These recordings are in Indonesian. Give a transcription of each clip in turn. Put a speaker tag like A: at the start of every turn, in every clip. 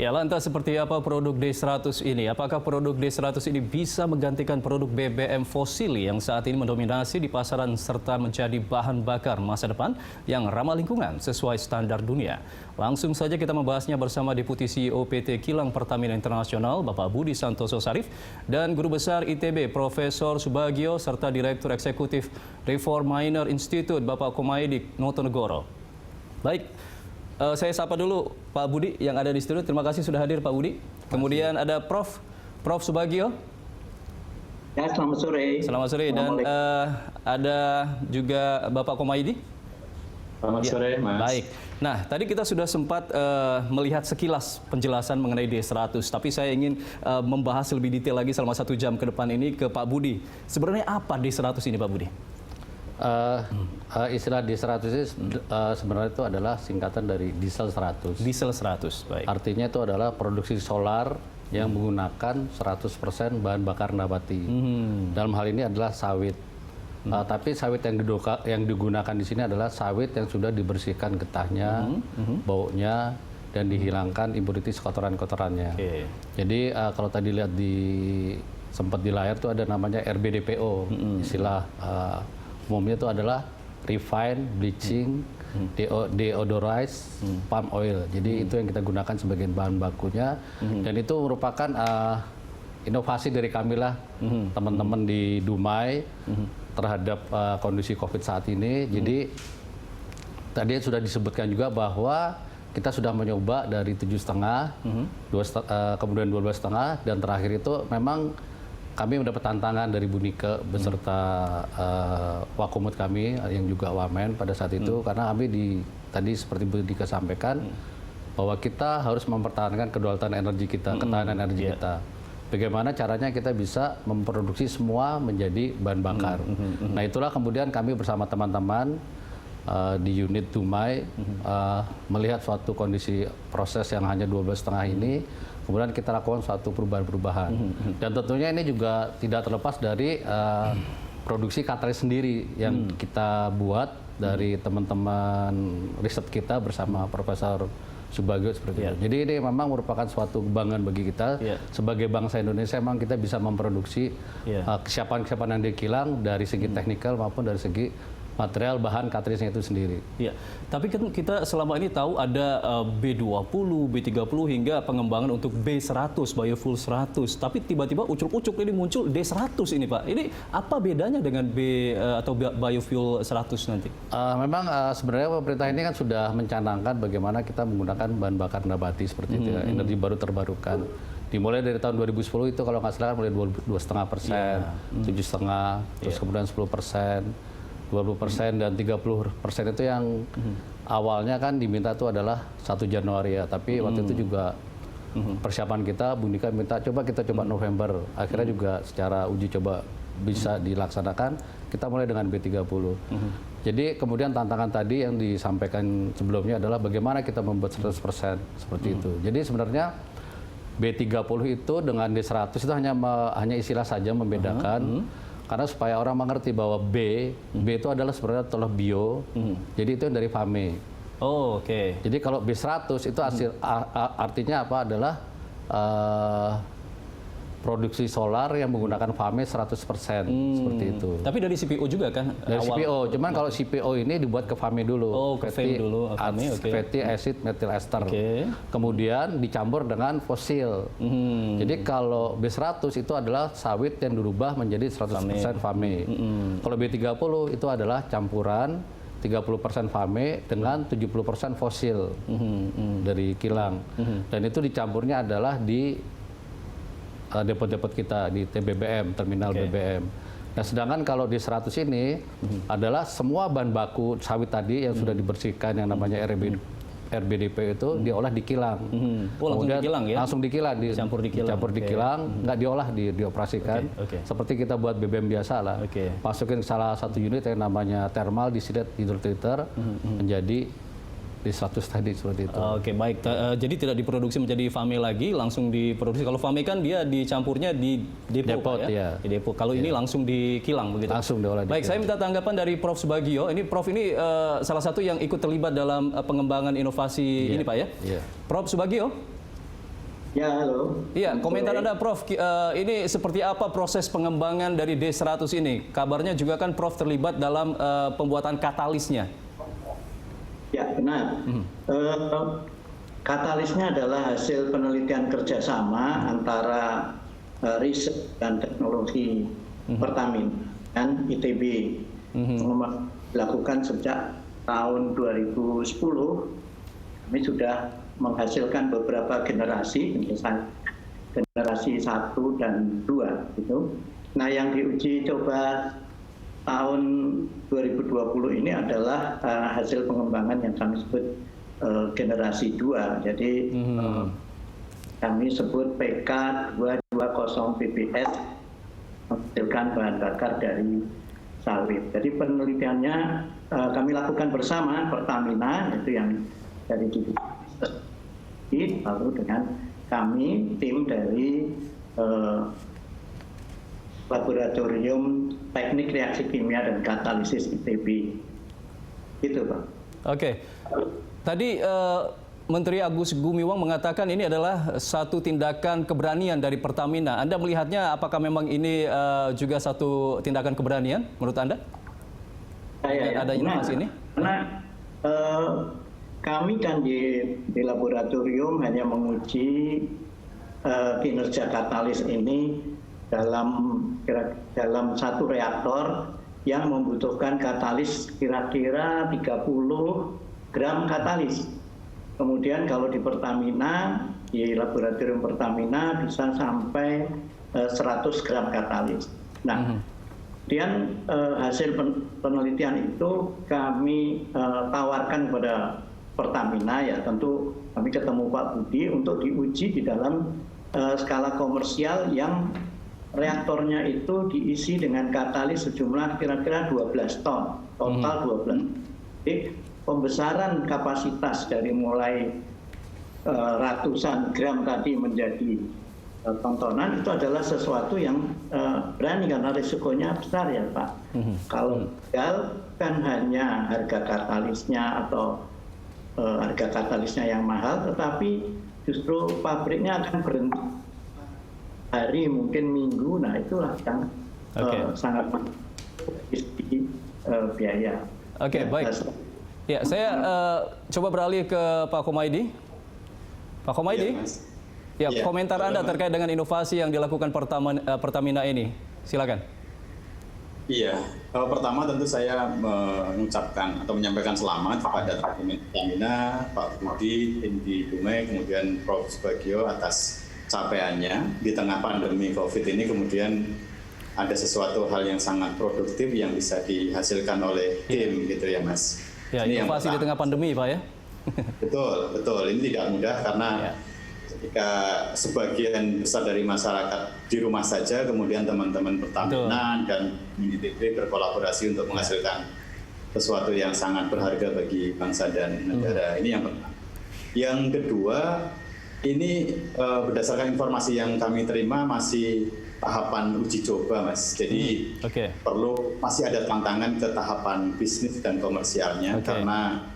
A: Ya, lantas seperti apa produk D100 ini? Apakah produk D100 ini bisa menggantikan produk BBM fosil yang saat ini mendominasi di pasaran serta menjadi bahan bakar masa depan yang ramah lingkungan sesuai standar dunia? Langsung saja kita membahasnya bersama Deputi CEO PT Kilang Pertamina Internasional, Bapak Budi Santoso Sarif, dan Guru Besar ITB, Profesor Subagio, serta Direktur Eksekutif Reform Miner Institute, Bapak Komaydi Notonegoro. Baik. Saya sapa dulu Pak Budi yang ada di studio. Terima kasih sudah hadir Pak Budi. Kemudian ada Prof Subagio.
B: Ya, selamat sore.
A: Selamat sore. Dan ada juga Bapak Komaydi.
C: Selamat sore, Mas.
A: Baik. Nah, tadi kita sudah sempat melihat sekilas penjelasan mengenai D100. Tapi saya ingin membahas lebih detail lagi selama 1 jam ke depan ini ke Pak Budi. Sebenarnya apa D100 ini Pak Budi?
D: Istilah D100 ini sebenarnya itu adalah singkatan dari diesel 100.
A: Diesel 100, baik.
D: Artinya itu adalah produksi solar yang menggunakan 100% bahan bakar nabati. Dalam hal ini adalah sawit. Tapi sawit yang digunakan di sini adalah sawit yang sudah dibersihkan getahnya, baunya, dan dihilangkan impurities kotoran-kotorannya. Jadi kalau tadi lihat sempat di layar itu ada namanya RBDPO, istilah umumnya itu adalah refine, bleaching, deodorize, palm oil. Jadi itu yang kita gunakan sebagai bahan bakunya, dan itu merupakan inovasi dari kami lah, teman-teman di Dumai terhadap kondisi COVID saat ini. Jadi tadi sudah disebutkan juga bahwa kita sudah mencoba dari 7,5, kemudian 12,5, dan terakhir itu memang kami mendapat tantangan dari Bu Nike beserta wakumut kami yang juga wamen pada saat itu, karena kami tadi seperti Bu Nike sampaikan bahwa kita harus mempertahankan kedaulatan energi kita, ketahanan energi kita. Bagaimana caranya kita bisa memproduksi semua menjadi bahan bakar. Nah, itulah kemudian kami bersama teman-teman di unit Dumai melihat suatu kondisi proses yang hanya 12,5 ini. Kemudian kita lakukan suatu perubahan-perubahan. Dan tentunya ini juga tidak terlepas dari produksi katalis sendiri yang kita buat dari teman-teman riset kita bersama Profesor Subagio seperti itu. Jadi ini memang merupakan suatu kebanggaan bagi kita sebagai bangsa Indonesia. Memang kita bisa memproduksi kesiapan-kesiapan yang dikilang dari segi teknikal maupun dari segi material bahan katalisnya itu sendiri.
A: Ya, tapi kan kita selama ini tahu ada B20, B30 hingga pengembangan untuk B100, biofuel 100. Tapi tiba-tiba ucuk-ucuk ini muncul D100 ini Pak. Ini apa bedanya dengan B atau biofuel 100 nanti?
D: Memang sebenarnya pemerintah ini kan sudah mencanangkan bagaimana kita menggunakan bahan bakar nabati seperti itu, energi baru terbarukan. Dimulai dari tahun 2010 itu kalau nggak salah mulai 2,5%, 7,5%, terus kemudian 10%. 20% dan 30% itu yang awalnya kan diminta itu adalah 1 Januari ya, tapi waktu itu juga persiapan kita, Bu Nika minta kita coba November, akhirnya juga secara uji coba bisa dilaksanakan, kita mulai dengan B30. Jadi kemudian tantangan tadi yang disampaikan sebelumnya adalah bagaimana kita membuat 100% seperti itu. Jadi sebenarnya B30 itu dengan D100 itu hanya istilah saja membedakan. Karena supaya orang mengerti bahwa B itu adalah sebenarnya tolak bio, jadi itu dari FAME.
A: Oh, oke.
D: Jadi kalau B100 itu artinya apa adalah produksi solar yang menggunakan FAME 100%, seperti itu.
A: Tapi dari CPO juga kan?
D: Dari CPO, cuman kalau CPO ini dibuat ke FAME dulu.
A: Oh, ke FAME dulu.
D: Fatty acid methyl ester. Kemudian dicampur dengan fosil. Jadi kalau B100 itu adalah sawit yang dirubah menjadi 100% FAME. Kalau B30 itu adalah campuran 30% FAME dengan 70% fosil dari kilang. Dan itu dicampurnya adalah di depot-depot kita di TBBM, terminal BBM. Nah, sedangkan kalau di 100 ini adalah semua bahan baku sawit tadi yang sudah dibersihkan yang namanya RBDP itu diolah di kilang.
A: Langsung dikilang ya?
D: Langsung dikilang, dicampur di kilang, nggak diolah, dioperasikan. Seperti kita buat BBM biasa lah. Masukin salah satu unit yang namanya thermal, disilet hidrotreater menjadi di 100 tadi seperti itu.
A: Oke, baik. Jadi tidak diproduksi menjadi FAME lagi, langsung diproduksi. Kalau FAME kan dia dicampurnya di depo ya? Di depo. Kalau ini langsung di kilang begitu.
D: Langsung diolah.
A: Baik, saya minta tanggapan dari Prof Subagio. Ini Prof ini salah satu yang ikut terlibat dalam pengembangan inovasi ini Pak ya. Prof Subagio.
B: Ya, halo.
A: Iya, komentar Anda, Prof. Ini seperti apa proses pengembangan dari D100 ini? Kabarnya juga kan Prof terlibat dalam pembuatan katalisnya.
B: Ya, benar. Katalisnya adalah hasil penelitian kerjasama antara riset dan teknologi Pertamina dan ITB. Dilakukan sejak tahun 2010. Kami sudah menghasilkan beberapa generasi, misalnya generasi 1 dan 2 gitu. Nah, yang diuji coba tahun 2020 ini adalah hasil pengembangan yang kami sebut generasi 2. Jadi kami sebut PK220 PBS, menghasilkan bahan bakar dari sawit. Jadi penelitiannya kami lakukan bersama Pertamina, yaitu yang dari lalu dengan kami tim dari Laboratorium Teknik Reaksi Kimia dan Katalisis ITB. Gitu, Pak.
A: Oke. Tadi Menteri Agus Gumiwang mengatakan ini adalah satu tindakan keberanian dari Pertamina. Anda melihatnya apakah memang ini juga satu tindakan keberanian menurut Anda? Ada inovasi ini?
B: Karena kami kan di laboratorium hanya menguji kinerja katalis ini dalam satu reaktor yang membutuhkan katalis kira-kira 30 gram katalis. Kemudian kalau di Pertamina, di laboratorium Pertamina bisa sampai 100 gram katalis. Nah, kemudian hasil penelitian itu kami tawarkan kepada Pertamina, ya tentu kami ketemu Pak Budi untuk diuji di dalam skala komersial yang reaktornya itu diisi dengan katalis sejumlah kira-kira 12 ton, total 12. Jadi pembesaran kapasitas dari mulai ratusan gram tadi menjadi tontonan itu adalah sesuatu yang berani karena risikonya besar ya Pak. Kalau gagal kan hanya harga katalisnya atau harga katalisnya yang mahal, tetapi justru pabriknya akan berhenti hari, mungkin minggu. Nah itulah yang sangat biaya.
A: Oke, baik. Ya, saya coba beralih ke Pak Komaydi. Pak Komaydi, ya, komentar Anda terkait dengan inovasi yang dilakukan Pertamina ini, silakan.
C: Iya, pertama tentu saya mengucapkan atau menyampaikan selamat kepada Pertamina, Pak Budi, tim di Dumai, kemudian Prof. Subagio atas capaiannya di tengah pandemi COVID ini. Kemudian ada sesuatu hal yang sangat produktif yang bisa dihasilkan oleh tim, gitu ya Mas.
A: Ya, ini inovasi di tengah pandemi, Pak ya.
C: Betul, betul. Ini tidak mudah karena ketika sebagian besar dari masyarakat di rumah saja, kemudian teman-teman Pertamina dan ITB berkolaborasi untuk menghasilkan sesuatu yang sangat berharga bagi bangsa dan negara. Ini yang pertama. Yang kedua, ini berdasarkan informasi yang kami terima masih tahapan uji coba, Mas. Jadi masih ada tantangan ke tahapan bisnis dan komersialnya karena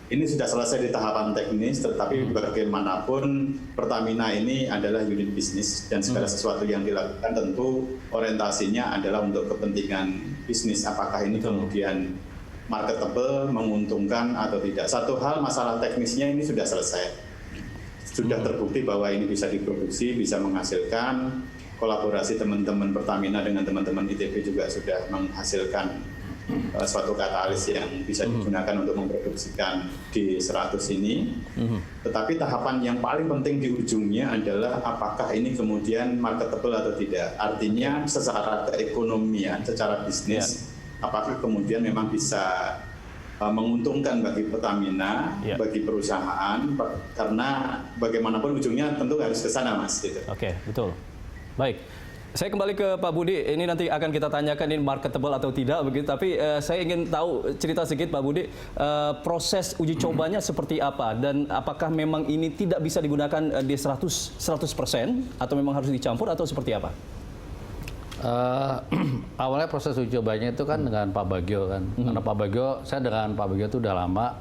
C: ini sudah selesai di tahapan teknis, tetapi bagaimanapun Pertamina ini adalah unit bisnis dan segala sesuatu yang dilakukan tentu orientasinya adalah untuk kepentingan bisnis. Apakah ini kemudian marketable, menguntungkan atau tidak. Satu hal, masalah teknisnya ini sudah selesai. Sudah terbukti bahwa ini bisa diproduksi, bisa menghasilkan. Kolaborasi teman-teman Pertamina dengan teman-teman ITB juga sudah menghasilkan suatu katalis yang bisa digunakan untuk memproduksikan D100 ini. Tetapi tahapan yang paling penting di ujungnya adalah apakah ini kemudian marketable atau tidak. Artinya secara keekonomian, secara bisnis, apakah kemudian memang bisa menguntungkan bagi Pertamina, bagi perusahaan, karena bagaimanapun ujungnya tentu harus ke sana, Mas. Gitu.
A: Oke, betul. Baik. Saya kembali ke Pak Budi, ini nanti akan kita tanyakan ini marketable atau tidak begitu, tapi saya ingin tahu cerita sedikit Pak Budi, proses uji cobanya seperti apa dan apakah memang ini tidak bisa digunakan D100 100% atau memang harus dicampur atau seperti apa?
D: Awalnya proses uji cobanya itu kan dengan Pak Bagio kan, karena Pak Bagio, saya dengan Pak Bagio itu udah lama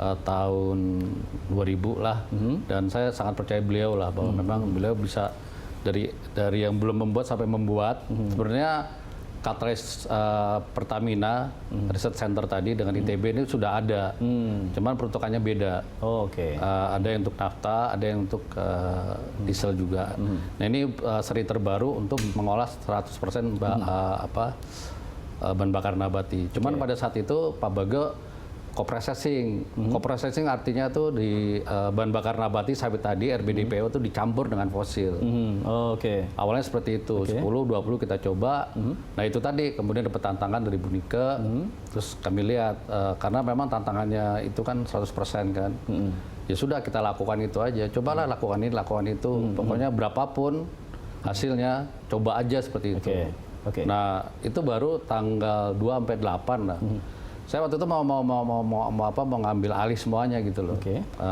D: tahun 2000 lah, dan saya sangat percaya beliau lah bahwa memang beliau bisa dari yang belum membuat sampai membuat. Sebenarnya Katalis Pertamina Research Center tadi dengan ITB ini sudah ada, cuman peruntukannya beda. Ada yang untuk nafta, ada yang untuk diesel juga. Nah ini seri terbaru untuk mengolah 100% bahan bakar nabati. Cuman pada saat itu Pak Bagio co-processing. Co-processing artinya tuh di bahan bakar nabati sawit tadi RBDPO tuh dicampur dengan fosil. Awalnya seperti itu, 10-20 kita coba. Nah itu tadi kemudian dapat tantangan dari Bu Nike. Terus kami lihat karena memang tantangannya itu kan 100% kan. Ya sudah kita lakukan itu aja. Cobalah lakukan ini, lakukan itu. Pokoknya berapapun hasilnya, coba aja seperti itu. Nah itu baru tanggal 2 sampai 8 lah. Saya waktu itu mau ngambil alih semuanya gitu loh.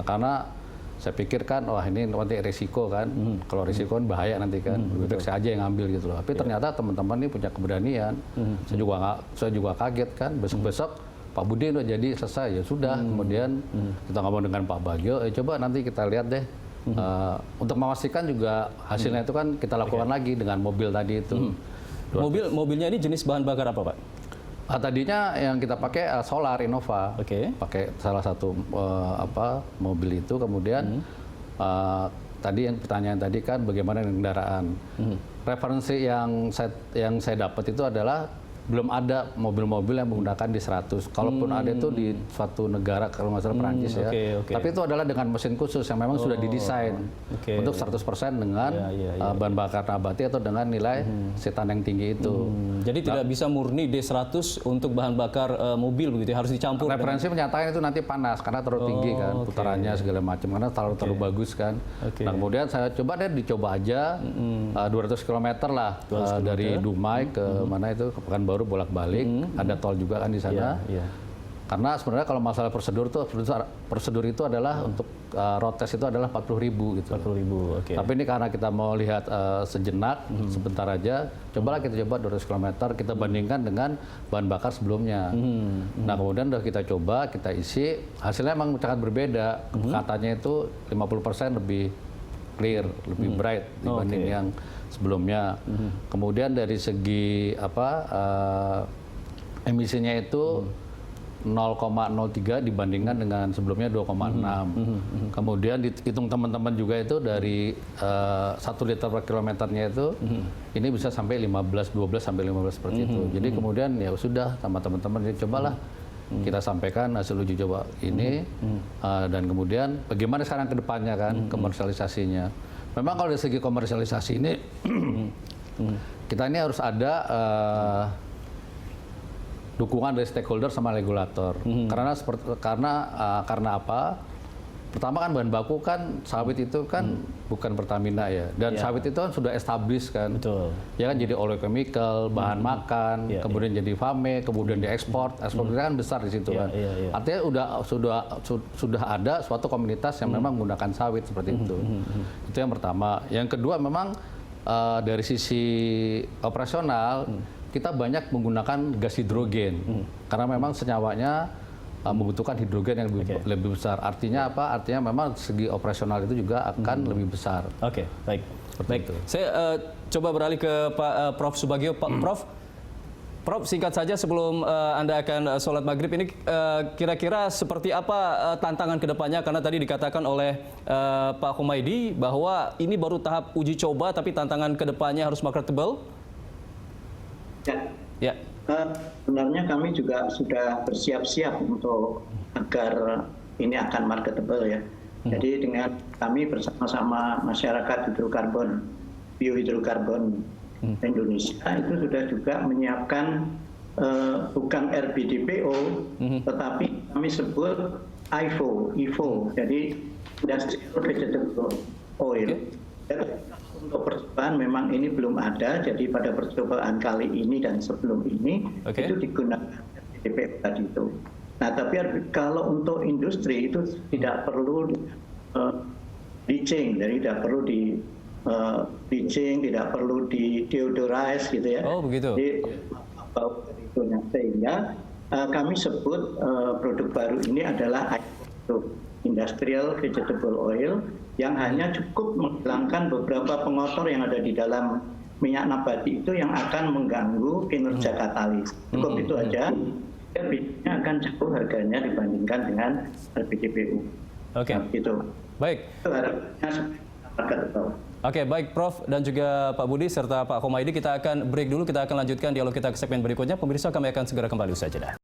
D: Karena saya pikirkan, wah ini nanti risiko kan. Kalau risiko kan bahaya nanti kan. Lebih baik saya aja yang ngambil gitu loh. Tapi ternyata teman-teman ini punya keberanian. Saya juga kaget kan. Besok-besok Pak Budi udah jadi selesai. Ya sudah. Kemudian kita ngomong dengan Pak Bagio. Coba nanti kita lihat deh. Untuk memastikan juga hasilnya itu kan kita lakukan lagi dengan mobil tadi itu.
A: Mobilnya ini jenis bahan bakar apa, Pak?
D: Tadinya yang kita pakai solar Innova, pakai salah satu mobil itu. Kemudian tadi yang pertanyaan tadi kan bagaimana dengan kendaraan. Referensi yang saya dapat itu adalah belum ada mobil-mobil yang menggunakan D100. Kalaupun ada itu di suatu negara, kalau nggak salah Perancis ya. Tapi itu adalah dengan mesin khusus yang memang sudah didesain untuk 100% dengan bahan bakar nabati atau dengan nilai setan yang tinggi itu.
A: Jadi tidak bisa murni D100 untuk bahan bakar mobil begitu, harus dicampur.
D: Referensi menyatakan itu nanti panas karena terlalu tinggi kan, putarannya segala macam karena terlalu bagus kan. Nah kemudian saya dicoba aja 200 km lah dari Dumai ke mana itu ke Pekanbaru bolak-balik, ada tol juga kan di sana. Karena sebenarnya kalau masalah prosedur itu adalah untuk road test itu adalah 40.000 gitu.
A: 40.000,
D: Tapi ini karena kita mau lihat sejenak, sebentar aja, cobalah kita coba 200 km, kita bandingkan dengan bahan bakar sebelumnya. Nah kemudian udah kita coba, kita isi, hasilnya memang sangat berbeda. Katanya itu 50% lebih clear, lebih bright dibanding yang sebelumnya. Kemudian dari segi emisinya itu 0,03 dibandingkan dengan sebelumnya 2,6. Kemudian dihitung teman-teman juga itu dari 1 liter per kilometernya itu ini bisa sampai 12 sampai 15 seperti itu. Jadi kemudian ya sudah sama teman-teman cobalah kita sampaikan hasil uji coba ini dan kemudian bagaimana sekarang ke depannya kan komersialisasinya. Memang kalau dari segi komersialisasi ini kita ini harus ada dukungan dari stakeholder sama regulator. Karena apa? Pertama kan bahan baku kan sawit itu kan bukan Pertamina ya, dan sawit itu kan sudah established kan. Ya kan jadi oleochemical, bahan makan, kemudian jadi FAME, kemudian diekspor. Ekspor kan besar di situ kan. Artinya sudah ada suatu komunitas yang memang menggunakan sawit seperti itu. Itu yang pertama. Yang kedua memang dari sisi operasional kita banyak menggunakan gas hidrogen karena memang senyawanya membutuhkan hidrogen yang lebih besar. Artinya apa? Artinya memang segi operasional itu juga akan lebih besar.
A: Baik. Itu. Saya coba beralih ke Pak Prof Subagio. Prof, singkat saja sebelum Anda akan sholat maghrib ini kira-kira seperti apa tantangan kedepannya? Karena tadi dikatakan oleh Pak Humaydi bahwa ini baru tahap uji coba, tapi tantangan kedepannya harus marketable.
B: Sebenarnya kami juga sudah bersiap-siap untuk agar ini akan marketable ya. Jadi dengan kami bersama-sama masyarakat biohidrokarbon Indonesia itu sudah juga menyiapkan bukan RBDPO, tetapi kami sebut IVO, jadi Industrial Vegetable Oil. Untuk percobaan memang ini belum ada, jadi pada percobaan kali ini dan sebelum ini itu digunakan RBDPO tadi itu. Nah tapi kalau untuk industri itu tidak perlu bleaching, jadi tidak perlu di bleaching, tidak perlu di deodorize gitu ya.
A: Begitu.
B: Jadi sehingga kami sebut produk baru ini adalah industrial vegetable oil yang hanya cukup menghilangkan beberapa pengotor yang ada di dalam minyak nabati itu yang akan mengganggu kinerja katalis. Cukup itu aja. Biasanya akan jauh harganya dibandingkan dengan LPGPU.
A: Oke.
B: Nah, gitu.
A: Baik.
B: Itu harapannya masyarakat tahu.
A: Oke, baik Prof dan juga Pak Budi serta Pak Komaydi, kita akan break dulu, kita akan lanjutkan dialog kita ke segmen berikutnya. Pemirsa, kami akan segera kembali usai jeda.